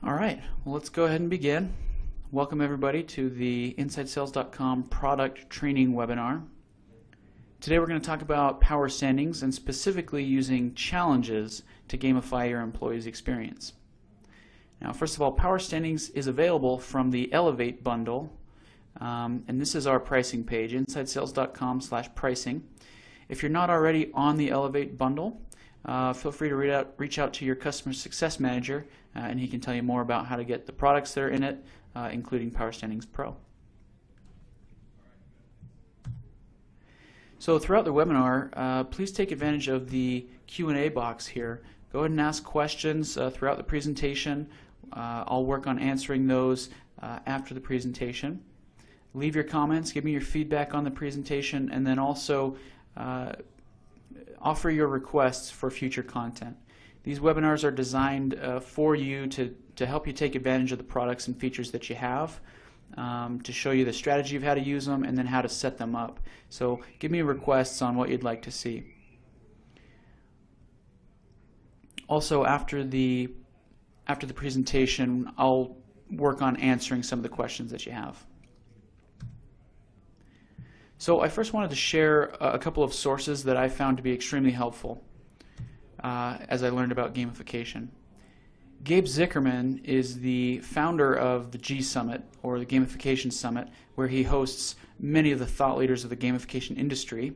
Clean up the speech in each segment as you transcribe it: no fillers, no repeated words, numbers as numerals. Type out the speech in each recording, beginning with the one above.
All right, well, let's go ahead and begin. Welcome everybody to the InsideSales.com product training webinar. Today we're going to talk about PowerStandings and specifically using challenges to gamify your employees' experience. Now, first of all, PowerStandings is available from the Elevate bundle, and this is our pricing page, InsideSales.com/pricing. If you're not already on the Elevate bundle, feel free to reach out to your customer success manager, and he can tell you more about how to get the products that are in it, including PowerStandings Pro. So throughout the webinar, please take advantage of the Q&A box here. Go ahead and ask questions throughout the presentation. I'll work on answering those after the presentation. Leave your comments, give me your feedback on the presentation, and then also offer your requests for future content. These webinars are designed for you to help you take advantage of the products and features that you have, to show you the strategy of how to use them and then how to set them up. So give me requests on what you'd like to see. Also, after the presentation, I'll work on answering some of the questions that you have. So I first wanted to share a couple of sources that I found to be extremely helpful as I learned about gamification. Gabe Zickerman is the founder of the G Summit, or the Gamification Summit, where he hosts many of the thought leaders of the gamification industry.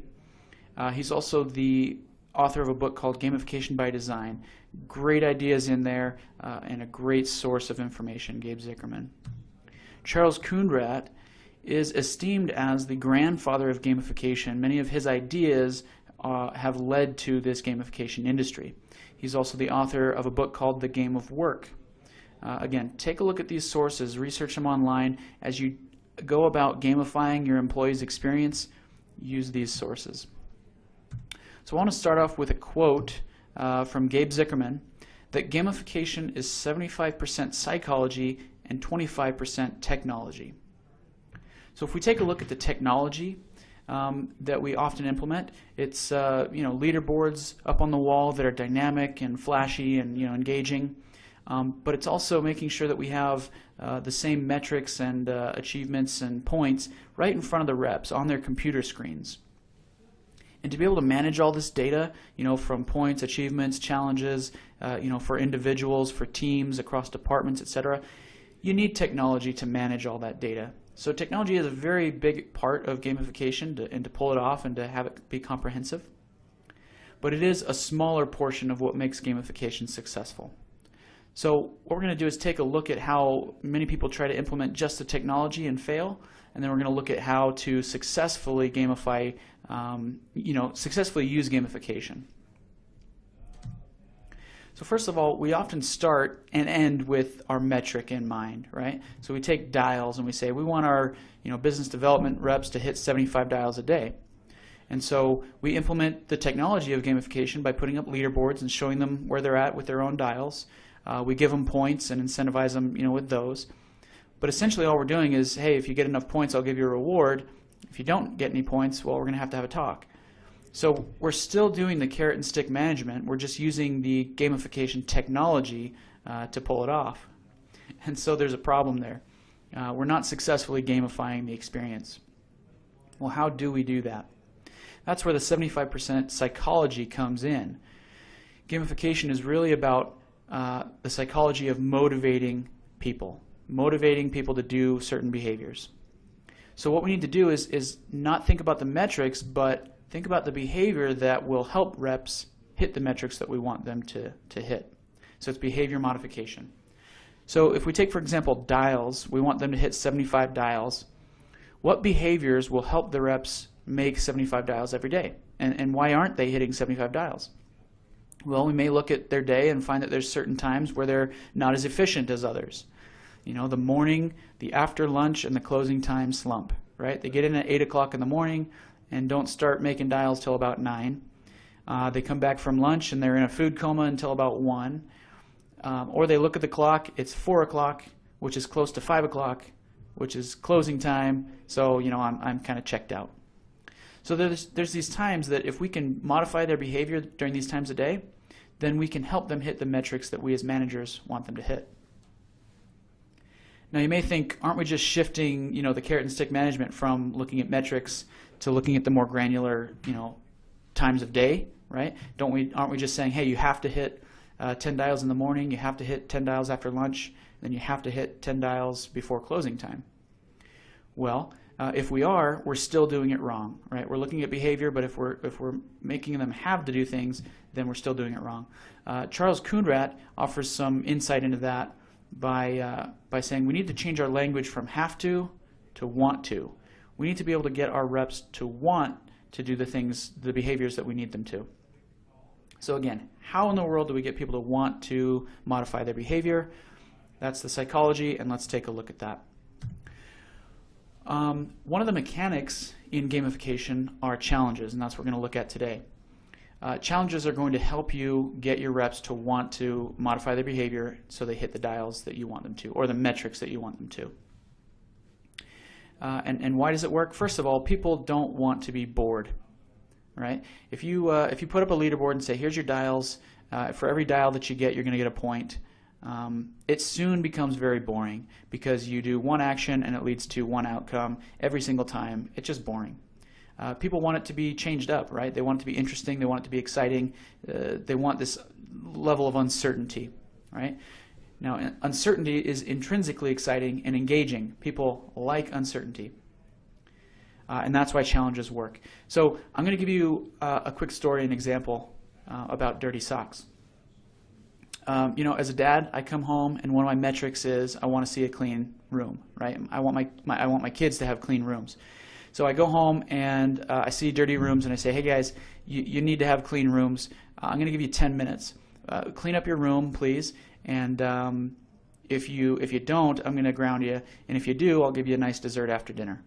He's also the author of a book called Gamification by Design. Great ideas in there and a great source of information, Gabe Zickerman. Charles Coonrat is esteemed as the grandfather of gamification. Many of his ideas have led to this gamification industry. He's also the author of a book called The Game of Work. Again, take a look at these sources, research them online. As you go about gamifying your employees' experience, use these sources. So I want to start off with a quote from Gabe Zickerman that gamification is 75% psychology and 25% technology. So if we take a look at the technology that we often implement, it's leaderboards up on the wall that are dynamic and flashy and engaging, but it's also making sure that we have the same metrics and achievements and points right in front of the reps on their computer screens. And to be able to manage all this data, from points, achievements, challenges, for individuals, for teams, across departments, etc., you need technology to manage all that data. So technology is a very big part of gamification and to pull it off and to have it be comprehensive. But it is a smaller portion of what makes gamification successful. So what we're going to do is take a look at how many people try to implement just the technology and fail, and then we're going to look at how to successfully gamify, successfully use gamification. So first of all, we often start and end with our metric in mind, right? So we take dials and we say we want our business development reps to hit 75 dials a day. And so we implement the technology of gamification by putting up leaderboards and showing them where they're at with their own dials. We give them points and incentivize them with those. But essentially all we're doing is, hey, if you get enough points, I'll give you a reward. If you don't get any points, well, we're going to have a talk. So we're still doing the carrot and stick management. We're just using the gamification technology to pull it off. And so there's a problem there. We're not successfully gamifying the experience. Well, how do we do that? That's where the 75% psychology comes in. Gamification is really about the psychology of motivating people to do certain behaviors. So what we need to do is not think about the metrics, but think about the behavior that will help reps hit the metrics that we want them to hit. So it's behavior modification. So if we take, for example, dials, we want them to hit 75 dials. What behaviors will help the reps make 75 dials every day? And why aren't they hitting 75 dials? Well, we may look at their day and find that there's certain times where they're not as efficient as others. The morning, the after lunch, and the closing time slump, right? They get in at 8 o'clock in the morning and don't start making dials till about 9. They come back from lunch and they're in a food coma until about 1. Or they look at the clock, it's 4 o'clock, which is close to 5 o'clock, which is closing time, so I'm kind of checked out. So there's these times that if we can modify their behavior during these times of day, then we can help them hit the metrics that we as managers want them to hit. Now you may think, aren't we just shifting, the carrot and stick management from looking at metrics to looking at the more granular, times of day, right? Aren't we just saying, hey, you have to hit 10 dials in the morning, you have to hit 10 dials after lunch, then you have to hit 10 dials before closing time? Well, if we are, we're still doing it wrong, right? We're looking at behavior, but if we're making them have to do things, then we're still doing it wrong. Charles Kuhnrath offers some insight into that by saying we need to change our language from have to want to. We need to be able to get our reps to want to do the things, the behaviors that we need them to. So again, how in the world do we get people to want to modify their behavior? That's the psychology, and let's take a look at that. One of the mechanics in gamification are challenges, and that's what we're going to look at today. Challenges are going to help you get your reps to want to modify their behavior so they hit the dials that you want them to, or the metrics that you want them to. And why does it work? First of all, people don't want to be bored, right? If you put up a leaderboard and say, here's your dials, for every dial that you get, you're going to get a point. It soon becomes very boring because you do one action and it leads to one outcome every single time. It's just boring. People want it to be changed up, right? They want it to be interesting. They want it to be exciting. They want this level of uncertainty, right? Now, uncertainty is intrinsically exciting and engaging. People like uncertainty. And that's why challenges work. So I'm going to give you a quick story, an example about dirty socks. As a dad, I come home and one of my metrics is I want to see a clean room, right? I want my kids to have clean rooms. So I go home and I see dirty rooms and I say, hey guys, you need to have clean rooms. I'm going to give you 10 minutes. Clean up your room, please. And if you don't, I'm going to ground you. And if you do, I'll give you a nice dessert after dinner.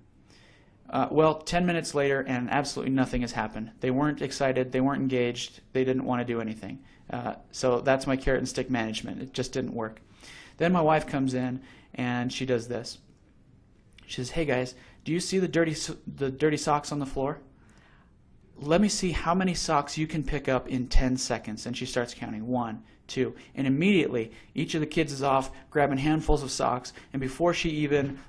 Well, 10 minutes later and absolutely nothing has happened. They weren't excited. They weren't engaged. They didn't want to do anything. So that's my carrot and stick management. It just didn't work. Then my wife comes in and she does this. She says, hey guys, do you see the dirty socks on the floor? Let me see how many socks you can pick up in 10 seconds. And she starts counting. 1, 2. And immediately, each of the kids is off grabbing handfuls of socks. And before she even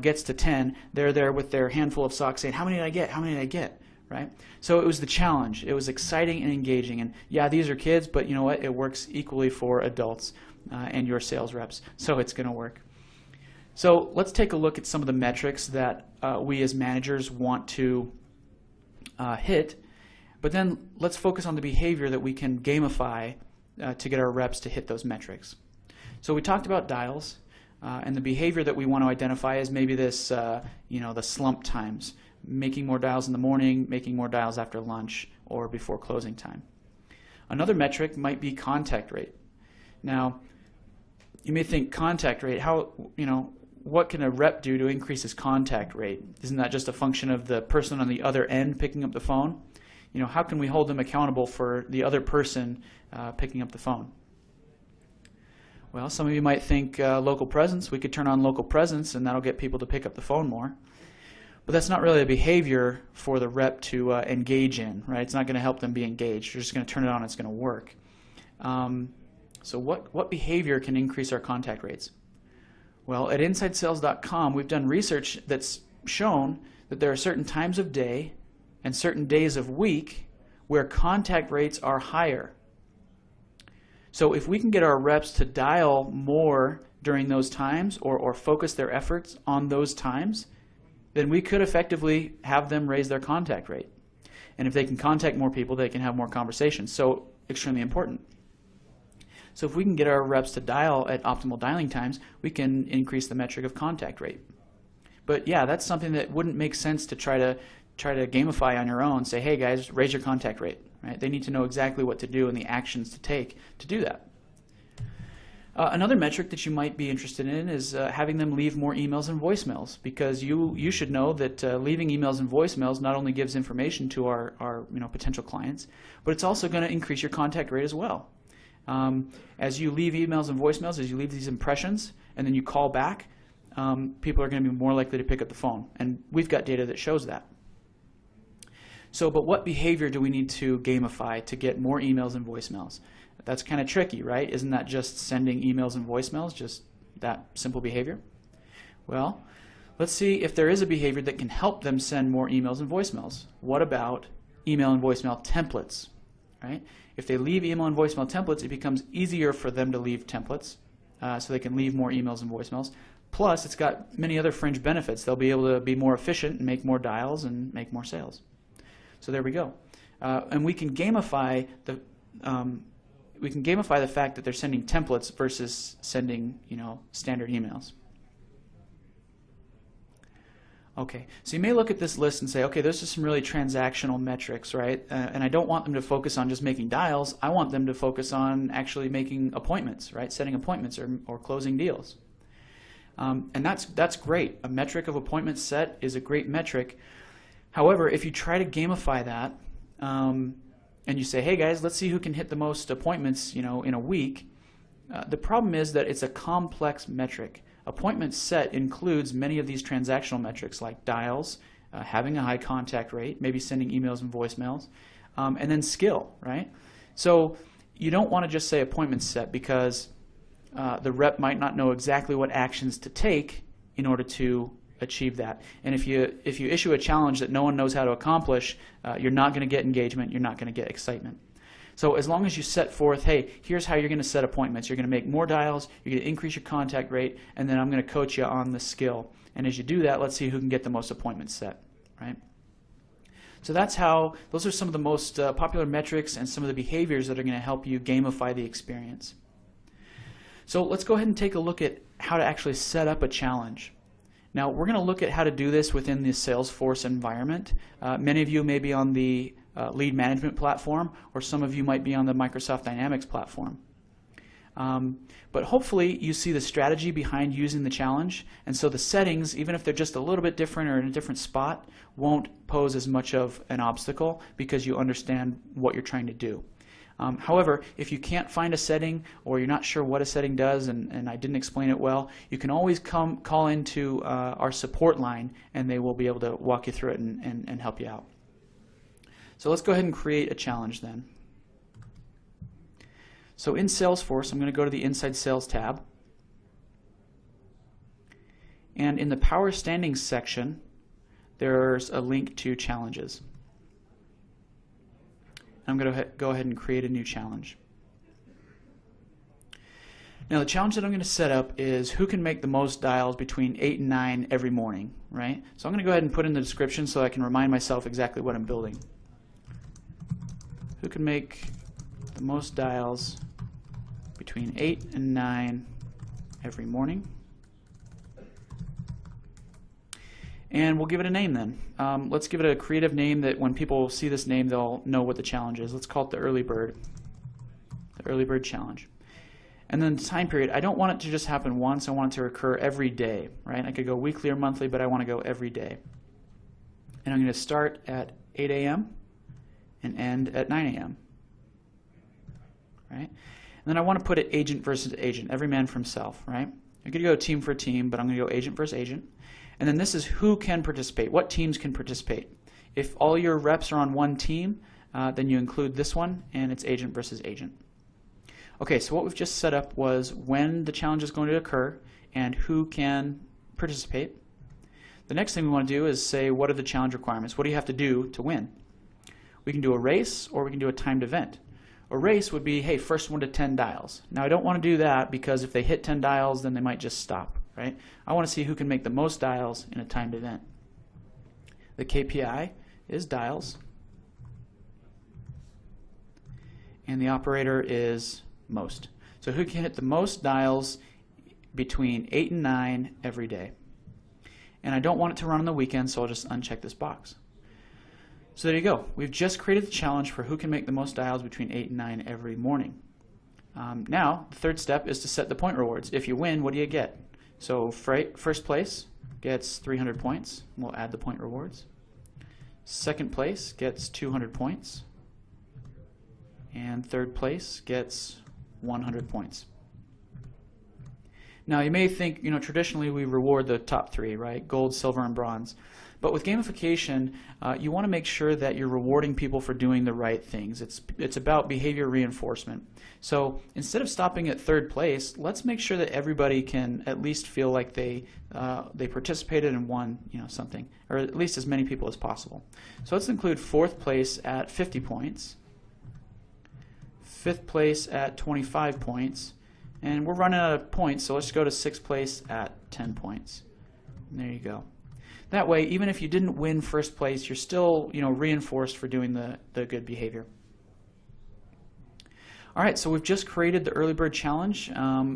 gets to 10, they're there with their handful of socks saying, how many did I get? How many did I get? Right? So it was the challenge. It was exciting and engaging. And yeah, these are kids, but you know what? It works equally for adults and your sales reps. So it's going to work. So let's take a look at some of the metrics that we as managers want to hit, but then let's focus on the behavior that we can gamify to get our reps to hit those metrics. So we talked about dials, and the behavior that we want to identify is maybe this, the slump times, making more dials in the morning, making more dials after lunch, or before closing time. Another metric might be contact rate. Now, you may think contact rate, what can a rep do to increase his contact rate? Isn't that just a function of the person on the other end picking up the phone? How can we hold them accountable for the other person picking up the phone? Well, some of you might think local presence. We could turn on local presence and that'll get people to pick up the phone more. But that's not really a behavior for the rep to engage in, right? It's not going to help them be engaged. You're just going to turn it on, it's going to work. So what behavior can increase our contact rates? Well, at InsideSales.com, we've done research that's shown that there are certain times of day and certain days of week where contact rates are higher. So if we can get our reps to dial more during those times or focus their efforts on those times, then we could effectively have them raise their contact rate. And if they can contact more people, they can have more conversations. So extremely important. So if we can get our reps to dial at optimal dialing times, we can increase the metric of contact rate. But yeah, that's something that wouldn't make sense to try to gamify on your own. Say, hey guys, raise your contact rate. Right? They need to know exactly what to do and the actions to take to do that. Another metric that you might be interested in is having them leave more emails and voicemails, because you should know that leaving emails and voicemails not only gives information to our potential clients, but it's also going to increase your contact rate as well. As you leave emails and voicemails, as you leave these impressions, and then you call back, people are going to be more likely to pick up the phone. And we've got data that shows that. So, but what behavior do we need to gamify to get more emails and voicemails? That's kind of tricky, right? Isn't that just sending emails and voicemails, just that simple behavior? Well, let's see if there is a behavior that can help them send more emails and voicemails. What about email and voicemail templates? Right? If they leave email and voicemail templates, it becomes easier for them to leave templates, so they can leave more emails and voicemails. Plus, it's got many other fringe benefits. They'll be able to be more efficient and make more dials and make more sales. So there we go. And we can gamify the fact that they're sending templates versus sending, standard emails. Okay, so you may look at this list and say, okay, those are some really transactional metrics, right? And I don't want them to focus on just making dials. I want them to focus on actually making appointments, right? Setting appointments or closing deals. And that's great. A metric of appointment set is a great metric. However, if you try to gamify that, and you say, hey guys, let's see who can hit the most appointments, in a week, the problem is that it's a complex metric. Appointment set includes many of these transactional metrics like dials, having a high contact rate, maybe sending emails and voicemails, and then skill, right? So you don't want to just say appointment set because the rep might not know exactly what actions to take in order to achieve that. And if you issue a challenge that no one knows how to accomplish, you're not going to get engagement, you're not going to get excitement. So as long as you set forth, hey, here's how you're going to set appointments. You're going to make more dials, you're going to increase your contact rate, and then I'm going to coach you on the skill. And as you do that, let's see who can get the most appointments set, right? So those are some of the most popular metrics and some of the behaviors that are going to help you gamify the experience. So let's go ahead and take a look at how to actually set up a challenge. Now we're going to look at how to do this within the Salesforce environment. Many of you may be on the lead management platform, or some of you might be on the Microsoft Dynamics platform. But hopefully you see the strategy behind using the challenge, and so the settings, even if they're just a little bit different or in a different spot, won't pose as much of an obstacle because you understand what you're trying to do. However, if you can't find a setting or you're not sure what a setting does and I didn't explain it well, you can always call into our support line and they will be able to walk you through it and help you out. So let's go ahead and create a challenge then. So in Salesforce, I'm going to go to the Inside Sales tab. And in the PowerStandings section, there's a link to challenges. I'm going to go ahead and create a new challenge. Now the challenge that I'm going to set up is who can make the most dials between 8 and 9 every morning, right? So I'm going to go ahead and put in the description so I can remind myself exactly what I'm building. Who can make the most dials between 8 and 9 every morning? And we'll give it a name then. Let's give it a creative name that when people see this name, they'll know what the challenge is. Let's call it the Early Bird Challenge. And then the time period, I don't want it to just happen once. I want it to occur every day, right? I could go weekly or monthly, but I want to go every day. And I'm going to start at 8 a.m. and end at 9 a.m. Right? And then I want to put it agent versus agent, every man for himself, right? I could go team for team, but I'm going to go agent versus agent. And then this is who can participate, what teams can participate. If all your reps are on one team, then you include this one, and it's agent versus agent. Okay, so what we've just set up was when the challenge is going to occur and who can participate. The next thing we want to do is say, what are the challenge requirements? What do you have to do to win? We can do a race or we can do a timed event. A race would be, hey, first 1 to 10 dials. Now I don't want to do that because if they hit 10 dials, then they might just stop, right? I want to see who can make the most dials in a timed event. The KPI is dials, and the operator is most. So who can hit the most dials between 8 and 9 every day? And I don't want it to run on the weekend, so I'll just uncheck this box. So there you go. We've just created the challenge for who can make the most dials between 8 and 9 every morning. Now, the third step is to set the point rewards. If you win, what do you get? So first place gets 300 points. We'll add the point rewards. Second place gets 200 points. And third place gets 100 points. Now, you may think, traditionally we reward the top 3, right? Gold, silver, and bronze. But with gamification, you want to make sure that you're rewarding people for doing the right things. It's about behavior reinforcement. So instead of stopping at third place, let's make sure that everybody can at least feel like they participated and won something, or at least as many people as possible. So let's include fourth place at 50 points, fifth place at 25 points, and we're running out of points, so let's go to sixth place at 10 points. And there you go. That way, even if you didn't win first place, you're still reinforced for doing the good behavior. All right, so we've just created the early bird challenge.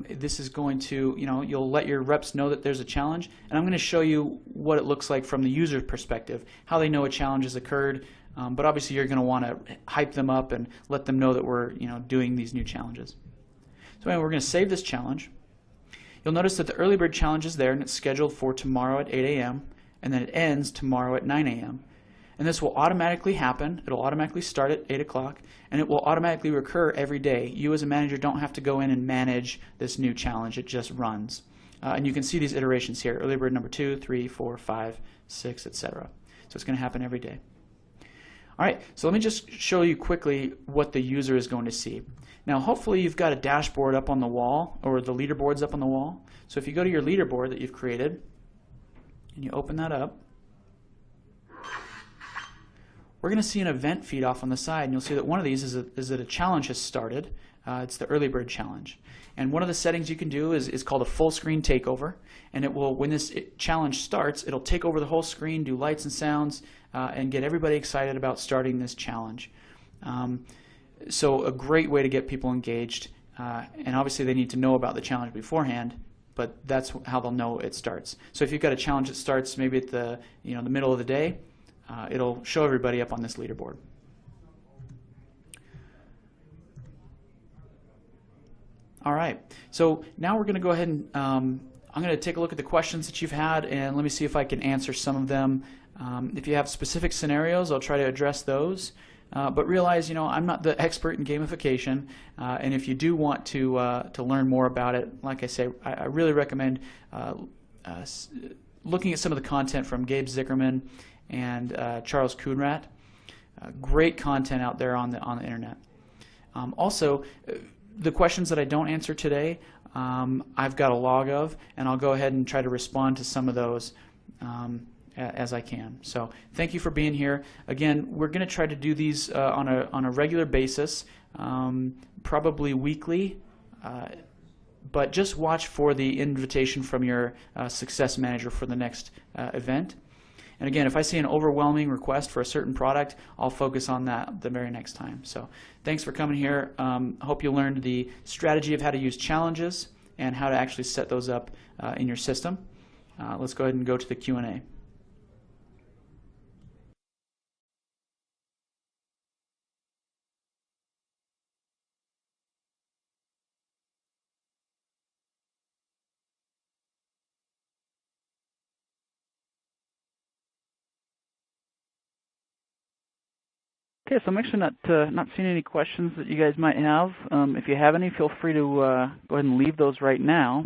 This is going to, you'll let your reps know that there's a challenge, and I'm going to show you what it looks like from the user's perspective, how they know a challenge has occurred. But obviously, you're going to want to hype them up and let them know that we're, doing these new challenges. So anyway, we're going to save this challenge. You'll notice that the early bird challenge is there, and it's scheduled for tomorrow at 8 a.m. and then it ends tomorrow at 9 a.m. And this will automatically happen. It'll automatically start at 8 o'clock, and it will automatically recur every day. You as a manager don't have to go in and manage this new challenge. It just runs. And you can see these iterations here, early bird number 2, 3, 4, 5, 6, etc. So it's going to happen every day. All right, so let me just show you quickly what the user is going to see. Now, hopefully you've got a dashboard up on the wall, or the leaderboard's up on the wall. So if you go to your leaderboard that you've created, and you open that up, we're going to see an event feed off on the side, and you'll see that one of these is that a challenge has started. It's the early bird challenge. And one of the settings you can do is called a full screen takeover, and it will, when this challenge starts, it'll take over the whole screen, do lights and sounds, and get everybody excited about starting this challenge. So a great way to get people engaged, and obviously they need to know about the challenge beforehand, but that's how they'll know it starts. So if you've got a challenge that starts maybe at the the middle of the day, it'll show everybody up on this leaderboard. All right, so now we're going to go ahead and I'm going to take a look at the questions that you've had, and let me see if I can answer some of them. If you have specific scenarios, I'll try to address those. But realize, I'm not the expert in gamification, and if you do want to learn more about it, like I say, I really recommend looking at some of the content from Gabe Zickerman and Charles Kuhnrat. Great content out there on the internet. Also, the questions that I don't answer today, I've got a log of, and I'll go ahead and try to respond to some of those as I can. So thank you for being here. Again, we're going to try to do these on a regular basis, probably weekly, but just watch for the invitation from your success manager for the next event. And again, if I see an overwhelming request for a certain product, I'll focus on that the very next time. So thanks for coming here. I hope you learned the strategy of how to use challenges and how to actually set those up in your system. Let's go ahead and go to the Q&A. Okay, so I'm actually not seeing any questions that you guys might have. If you have any, feel free to go ahead and leave those right now.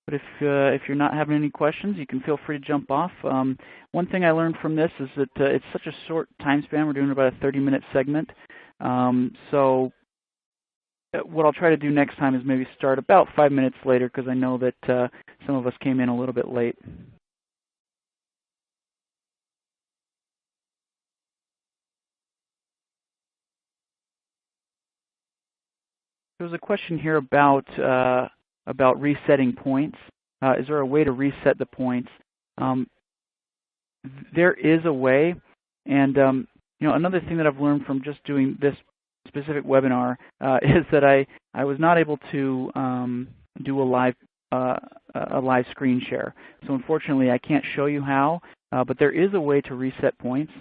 But if you're not having any questions, you can feel free to jump off. One thing I learned from this is that it's such a short time span. We're doing about a 30-minute segment. So what I'll try to do next time is maybe start about 5 minutes later, because I know that some of us came in a little bit late. There was a question here about resetting points. Is there a way to reset the points? There is a way, and another thing that I've learned from just doing this specific webinar is that I was not able to do a live screen share. So unfortunately, I can't show you how, but there is a way to reset points.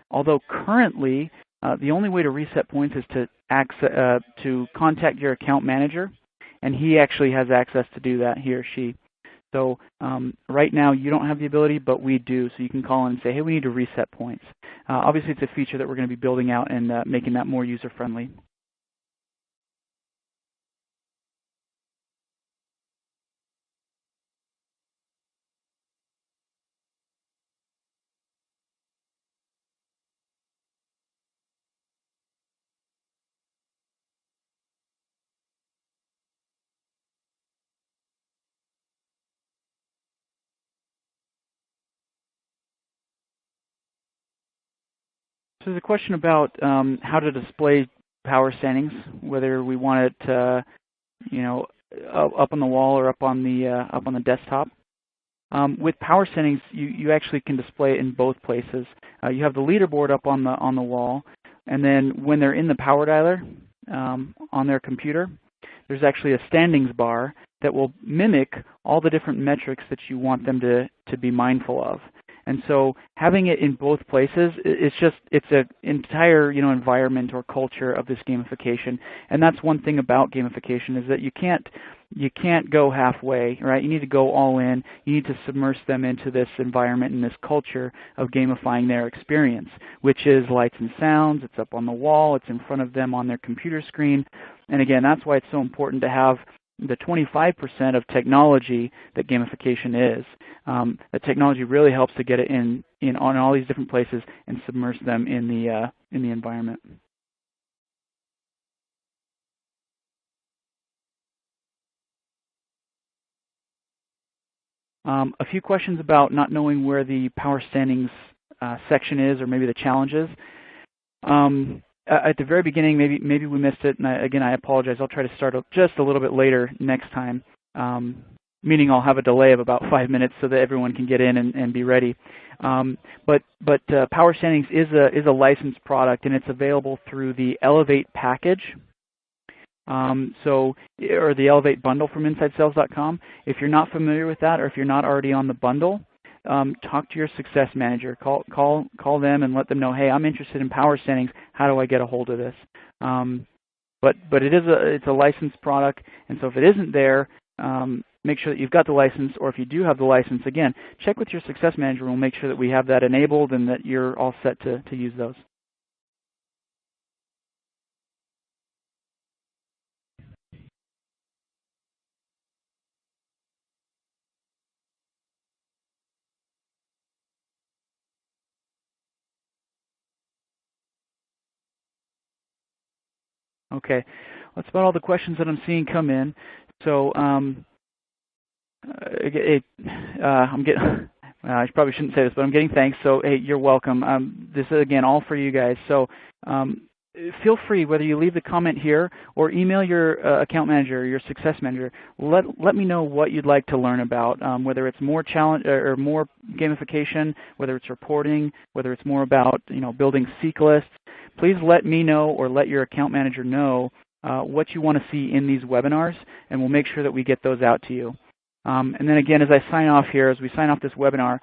Although currently, the only way to reset points is to contact your account manager, and he actually has access to do that, he or she. So right now, you don't have the ability, but we do. So you can call in and say, hey, we need to reset points. Obviously, it's a feature that we're going to be building out and making that more user-friendly. So there's a question about how to display PowerStandings, whether we want it, up on the wall or up on the desktop. With PowerStandings, you actually can display it in both places. You have the leaderboard up on the wall, and then when they're in the Power Dialer on their computer, there's actually a standings bar that will mimic all the different metrics that you want them to be mindful of. And so having it in both places, it's an entire environment or culture of this gamification. And that's one thing about gamification, is that you can't go halfway, right? You need to go all in. You need to submerge them into this environment and this culture of gamifying their experience, which is lights and sounds. It's up on the wall. It's in front of them on their computer screen. And again, that's why it's so important to have the 25% of technology that gamification is. The technology really helps to get it in on all these different places and submerge them in the environment. A few questions about not knowing where the PowerStandings section is, or maybe the challenges. At the very beginning, maybe we missed it, and again, I apologize. I'll try to start just a little bit later next time, meaning I'll have a delay of about 5 minutes so that everyone can get in and be ready. But PowerStandings is a licensed product, and it's available through the Elevate package. Or the Elevate bundle from InsideSales.com. If you're not familiar with that, or if you're not already on the bundle, talk to your success manager. Call them and let them know, hey, I'm interested in PowerStandings. How do I get a hold of this? But it's a licensed product, and so if it isn't there, make sure that you've got the license, or if you do have the license, again, check with your success manager, and we'll make sure that we have that enabled and that you're all set to use those. Okay, that's about all the questions that I'm seeing come in. So I'm getting, I probably shouldn't say this, but I'm getting thanks. So hey, you're welcome. This is again all for you guys. So feel free, whether you leave the comment here or email your account manager or your success manager. Let me know what you'd like to learn about, whether it's more challenge or more gamification, whether it's reporting, whether it's more about building seek lists. Please let me know, or let your account manager know what you want to see in these webinars, and we'll make sure that we get those out to you. And then again, as I sign off here, as we sign off this webinar,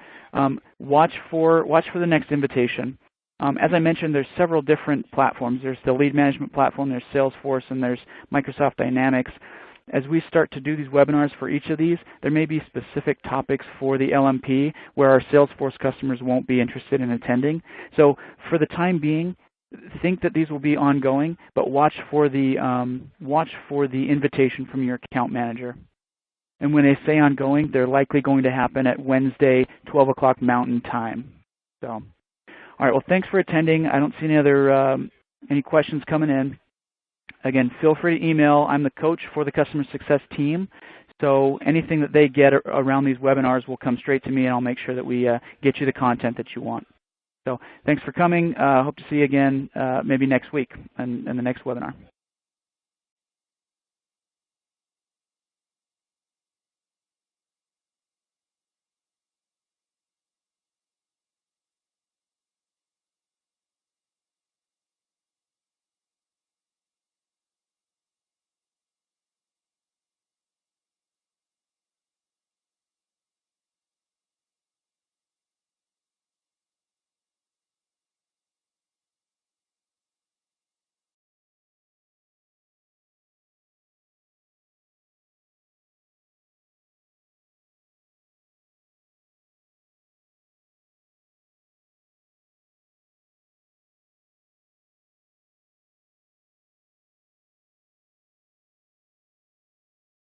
watch for the next invitation. As I mentioned, there's several different platforms. There's the lead management platform, there's Salesforce, and there's Microsoft Dynamics. As we start to do these webinars for each of these, there may be specific topics for the LMP where our Salesforce customers won't be interested in attending. So for the time being, think that these will be ongoing, but watch for the invitation from your account manager. And when they say ongoing, they're likely going to happen at Wednesday, 12 o'clock Mountain Time. So, all right. Well, thanks for attending. I don't see any questions coming in. Again, feel free to email. I'm the coach for the customer success team. So anything that they get around these webinars will come straight to me, and I'll make sure that we get you the content that you want. So thanks for coming. Hope to see you again maybe next week in the next webinar.